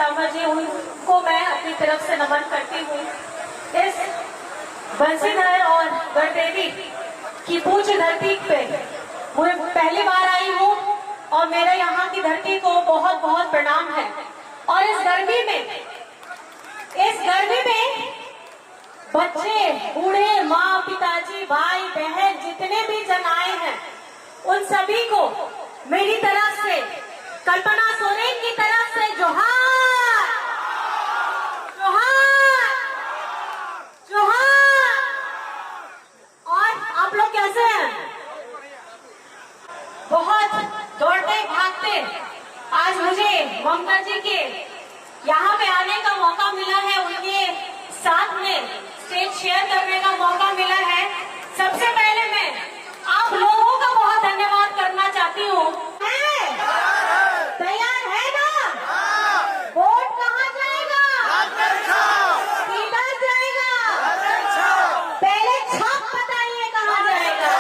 पितामह जी, उनको मैं अपनी तरफ से नमन करती हूँ। इस बंसीधर और गढ़देवी की पूज्य धरती पे मैं पहली बार आई हूँ और मेरा यहाँ की धरती को बहुत बहुत प्रणाम है। और इस गर्मी में बच्चे, बूढ़े, माँ, पिताजी, भाई, बहन, जितने भी जन आए हैं, उन सभी को मेरी तरफ से, कल्पना सोरेन की तरफ से जोहार, जोहार, जोहार। और आप लोग कैसे हैं? बहुत दौड़ते भागते आज मुझे ममता जी के यहाँ पे आने का मौका मिला है, उनके साथ में स्टेज शेयर करने का मौका मिला है। सबसे पहले मैं आप लोगों का बहुत धन्यवाद करना चाहती हूँ। तैयार है ना? वोट कहाँ जाएगा? किधर जाएगा? पहले छाप बताइए कहाँ जाएगा?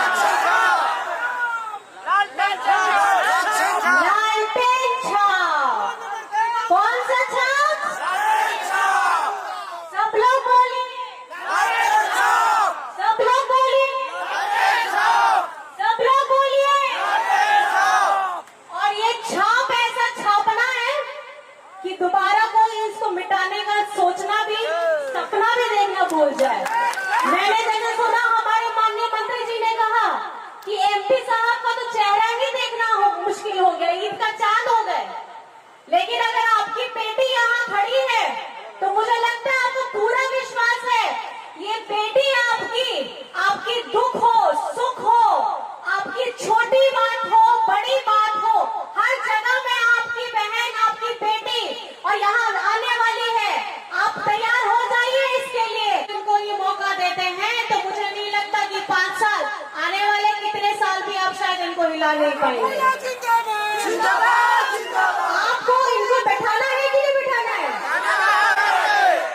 लालटेन छाप। कौन सा छाप? सब लोग बोलिए, सब लोग बोलिए, सब लोग बोलिए। और ये छाप ऐसा छापना है कि दोबारा कोई इसको मिटाने का सोचना भी, सपना भी देखना भूल जाए। मैंने जैसे सुना हमारे माननीय मंत्री जी ने कहा कि एमपी साहब का तो चेहरा ही देखना मुश्किल हो गया, ईद का चांद हो गए। लेकिन अगर आपकी बेटी यहाँ खड़ी है तो मुझे लगता है आपको पूरा विश्वास है, ये बेटी आपकी दुख हो, सुख हो, आपकी छोटी बात हो, बड़ी बात हो, हर जगह में आपकी बहन, आपकी बेटी और यहाँ आने वाली है। आप तैयार हो जाइए इसके लिए। उनको ये मौका देते हैं तो मुझे नहीं लगता कि 5 साल, आने वाले कितने साल भी आप शायद इनको हिला नहीं पाएंगे। आपको इनको बैठाना है कि नहीं बैठाना है?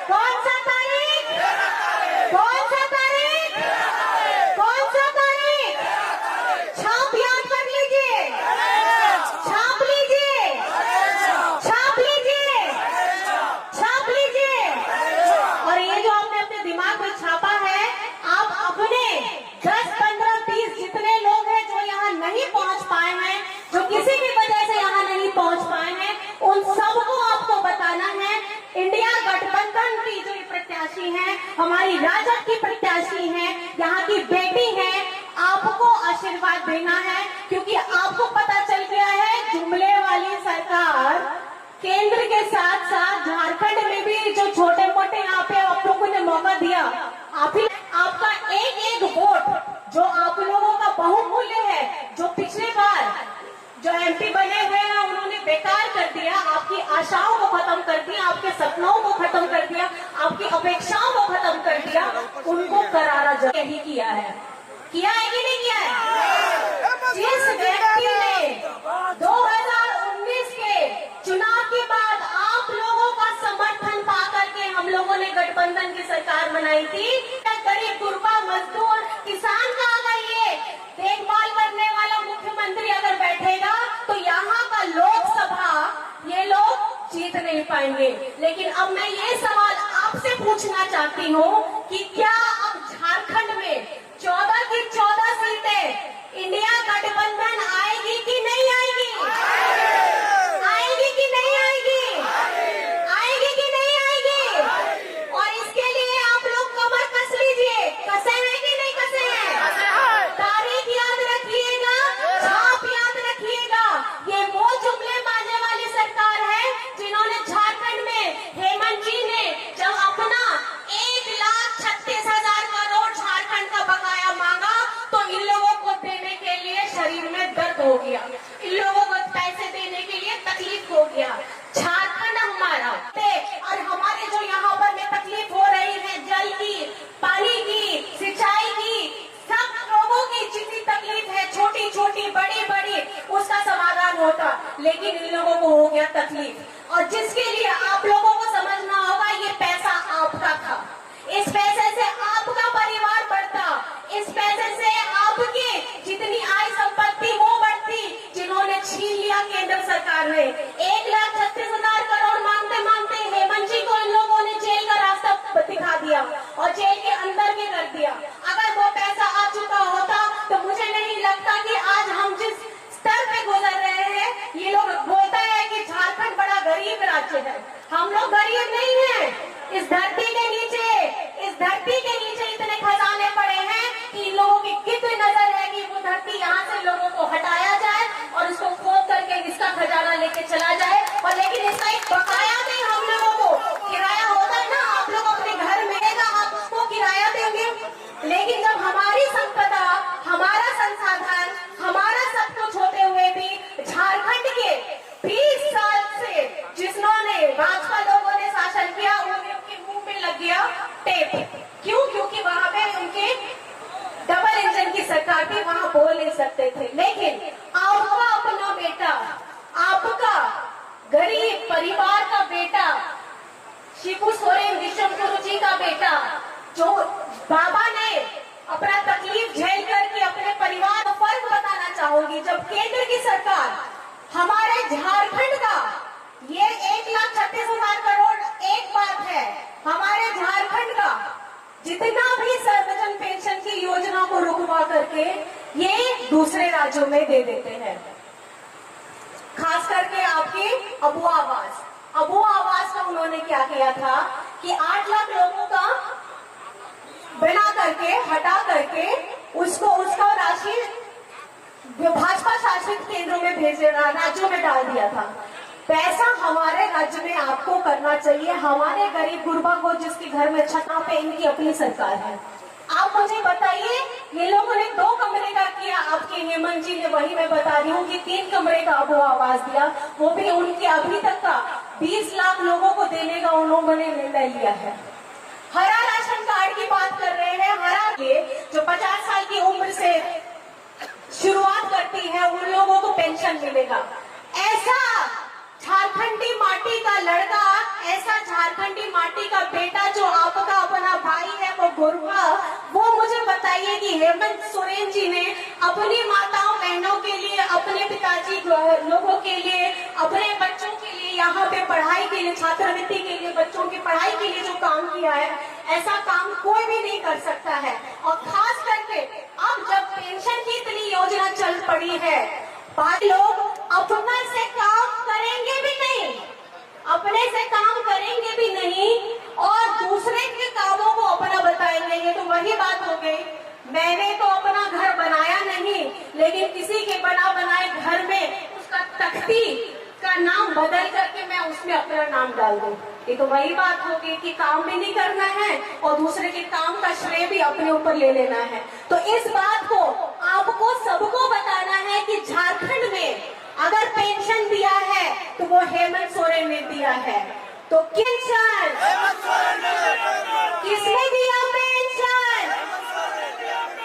कौन सा तारीख? कौन सा तारीख? कौन सा तारीख? छाप याद कर लीजिए, छाप लीजिए, छाप लीजिए, छाप लीजिए। और ये जो आपने अपने दिमाग में छापा है, आप अपने 10, 15, 20 जितने लोग हैं जो यहाँ नहीं पहुँच पाए हैं, जो किसी भी वजह से यहाँ नहीं पहुँच पाए हैं, उन सबको आपको बताना है। इंडिया गठबंधन की जो प्रत्याशी है, हमारी राजद की प्रत्याशी है, यहाँ की बेटी है, आपको आशीर्वाद देना है। क्योंकि आपको पता चल गया है जुमले वाली सरकार केंद्र के साथ साथ झारखंड में भी जो छोटे मोटे यहाँ पे आप लोगों ने मौका दिया, आपका एक वोट जो आप लोगों का बहुमूल्य है, जो पिछले बार जो एमपी बने हुए हैं उन्होंने बेकार कर दिया, आपकी आशाओं को खत्म कर दिया, आपके सपनों को खत्म कर दिया, आपकी अपेक्षाओं को खत्म कर दिया, उनको करारा जवाब यही किया है। किया है कि नहीं किया है? जिस व्यक्ति ने 2019 के चुनाव के बाद आप लोगों का समर्थन पा करके हम लोगों ने गठबंधन की सरकार बनाई थी, गरीब, गुरबा, मजदूर, किसान का अगर ये देखभाल करने वाला मुख्यमंत्री अगर बैठेगा तो यहाँ का लोकसभा ये लोग जीत नहीं पाएंगे। लेकिन अब मैं ये सवाल आपसे पूछना चाहती हूँ कि क्या अब झारखंड में 14 की 14 सीटें इंडिया गठबंधन आएगी कि नहीं आएगी? आएगी कि नहीं आएगी? आएगी कि नहीं आएगी? और इसके लिए आप लोग कमर कस लीजिए। कसे हैं कि नहीं कसे हैं? तारीख याद रखिएगा, छाप याद रखिएगा। ये वो जुमले बाजे वाली सरकार है जिन्होंने झारखंड में हेमंत जी ने जब अपना 1,36,000 करोड़ झारखंड का बकाया मांगा तो इन लोगों को देने के लिए शरीर में दर्द हो गया, इन लोगों को पैसे देने के लिए तकलीफ हो गया। झारखंड हमारा और हमारे जो यहाँ पर में तकलीफ हो रही है, जल की, पानी की, सिंचाई की, सब लोगों की जितनी तकलीफ है, छोटी छोटी, बड़ी बड़ी, उसका समाधान होता, लेकिन इन लोगों को हो गया तकलीफ। और जिसके लिए आप लोगों को समझना होगा ये पैसा आपका था, इस पैसे से आपका परिवार बढ़ता, इस पैसे से आपकी जितनी आय संपत्ति वो बढ़ती, जिन्होंने छीन लिया केंद्र सरकार ने। 1,36,000 करोड़ मांगते मांगते शिबू सोरेन विश्वगुरु जी का बेटा, जो बाबा ने अपना तकलीफ झेल करके अपने परिवार को फर्क बताना चाहूंगी। जब केंद्र की सरकार हमारे झारखंड का ये 1,36,000 करोड़ एक बात है, हमारे झारखंड का जितना भी सर्वजन पेंशन की योजना को रुकवा करके ये दूसरे राज्यों में दे देते हैं। खास करके आपकी अबू आवास का उन्होंने क्या किया था कि 8 लाख लोगों का बना करके हटा करके उसका राशि भाजपा शासित केंद्रों में राज्यों में डाल दिया था। पैसा हमारे राज्य में आपको करना चाहिए, हमारे गरीब गुरबा को जिसके घर में छत पे इनकी अपनी सरकार है। आप मुझे बताइए, ये लोगों ने 2 कमरे का किया, आपके हेमंत जी ने, वही मैं बता रही हूँ कि 3 कमरे का अबू आवास दिया, वो भी उनके अभी तक का 20 लाख लोगों को देने का उन्होंने निर्णय लिया है। हरा राशन कार्ड की बात कर रहे हैं, हरा के जो 50 साल की उम्र से शुरुआत करती है उन लोगों को पेंशन मिलेगा। ऐसा झारखंडी माटी का लड़का, ऐसा झारखंडी माटी का बेटा जो आपका अपना भाई है वो गुरबा, वो मुझे बताइए कि हेमंत सोरेन जी ने अपनी माताओं बहनों के लिए, अपने पिताजी लोगों के लिए, अपने बच्चों के लिए, यहाँ पे पढ़ाई के लिए, छात्रवृत्ति के लिए, बच्चों की पढ़ाई के लिए जो काम किया है, ऐसा काम कोई भी नहीं कर सकता है। और खास करके अब जब पेंशन की इतनी योजना चल पड़ी है, बाकी लोग अपना से काम करेंगे भी नहीं, अपने से काम करेंगे भी नहीं और दूसरे के कामों को अपना बताएंगे। ये तो वही बात हो गई, मैंने तो अपना घर बनाया नहीं, लेकिन किसी के बना बनाए घर में उसका तख्ती का नाम बदल करके मैं उसमें अपना नाम डाल दूं। ये तो वही बात होगी कि काम भी नहीं करना है और दूसरे के काम का श्रेय भी अपने ऊपर ले लेना है। तो इस बात को आपको सबको बताना है कि झारखंड में अगर पेंशन दिया है तो वो हेमंत सोरेन ने दिया है। तो पेंशन किसने दिया? पेंशन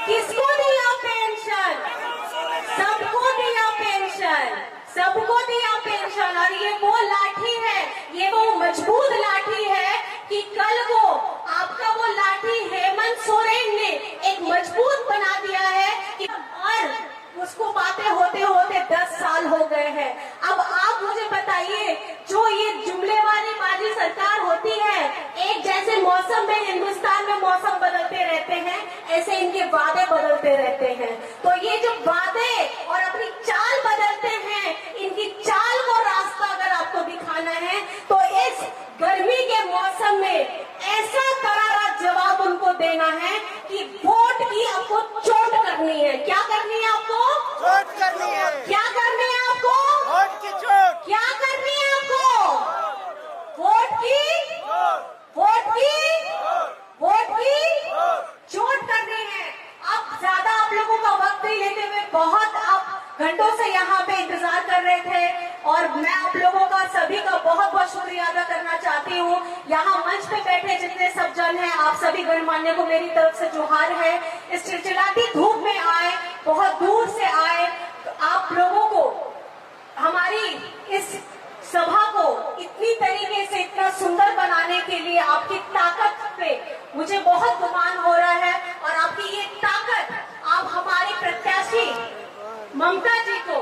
किसको दिया? पेंशन सबको दिया, पेंशन सबको दिया पेंशन। और ये वो लाठी है, ये वो मजबूत लाठी है कि कल को आपका वो लाठी हेमंत सोरेन ने एक मजबूत बना दिया है कि और उसको बातें होते होते 10 साल हो गए हैं। अब आप मुझे बताइए, जो ये जुमले वाली बाजी सरकार होती है, एक जैसे मौसम में हिंदुस्तान में मौसम बदलते रहते हैं, ऐसे इनके वादे बदलते रहते हैं। तो ये जो वादे और अपनी चाल बदलते हैं, इनकी चाल को रास्ता अगर आपको दिखाना है तो इस गर्मी के मौसम में ऐसा करारा जवाब उनको देना है कि वोट की आपको चोट करनी है। क्या करनी है आपको? चोट करनी है। क्या करनी है आपको? वोट की चोट। क्या करनी है आपको? वोट की चोट करनी है। अब ज्यादा आप लोगों का वक्त नहीं लेते हुए, बहुत आप घंटों से यहाँ पे इंतजार कर रहे थे और मैं आप लोगों का सभी का बहुत बहुत शुक्रिया अदा करना चाहती हूँ। यहाँ मंच पे बैठे जितने सब जन हैं, आप सभी गणमान्य को मेरी तरफ से जोहार है। इस चिलचिलाती धूप में आए, बहुत दूर से आए, तो आप लोगों को हमारी इस सभा को इतनी तरीके से इतना सुंदर बनाने के लिए आपकी ताकत पे मुझे बहुत गुमान हो रहा है। और आपकी ये ताकत आप हमारी प्रत्याशी ममता जी को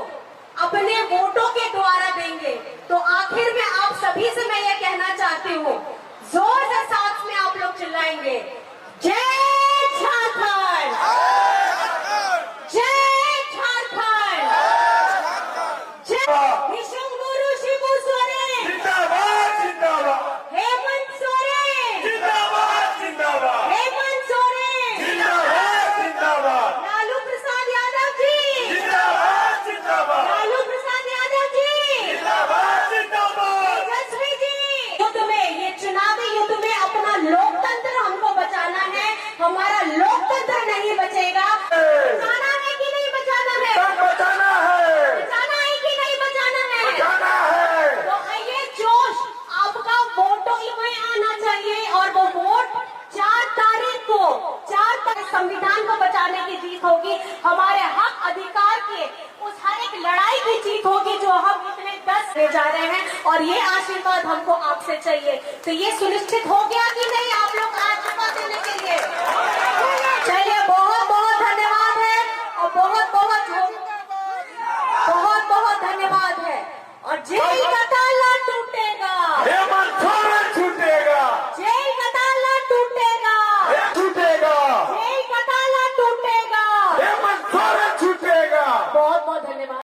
अपने वोटों के द्वारा देंगे। तो आखिर में आप सभी से मैं ये कहना चाहती हूँ, जोर से साथ में आप लोग चिल्लाएंगे, जय झारखंड, जय झारखंड, जय विश्वगुरु शिबू सोरेन, जिंदाबाद जिंदाबाद, हेमंत सोरेन, जिंदाबाद जिंदाबाद, हेमंत सोरेन, जिंदाबाद जिंदाबाद, लालू प्रसाद यादव जी, जिंदाबाद जिंदाबाद, लालू प्रसाद यादव जी, जिंदाबाद जिंदाबाद, तेजस्वी जी। युद्ध में, ये चुनावी युद्ध में अपना लोकतंत्र हमको बचाना है, हमारा लोकतंत्र नहीं बचेगा। बचाना है कि नहीं बचाना है? सब बचाना है, बचाना है कि नहीं बचाना है? बचाना है। तो ये जोश आपका वोटों में आना चाहिए और वो वोट 4 तारीख को, 4 तारीख संविधान को बचाने की जीत होगी, हमारे हक अधिकार के उस हर एक लड़ाई की जीत होगी जो हम इतने 10 जा रहे हैं और ये आशीर्वाद हमको आपसे चाहिए। तो ये सुनिश्चित हो गया कि नहीं आप लोग आज इस्तीफा देने के लिए?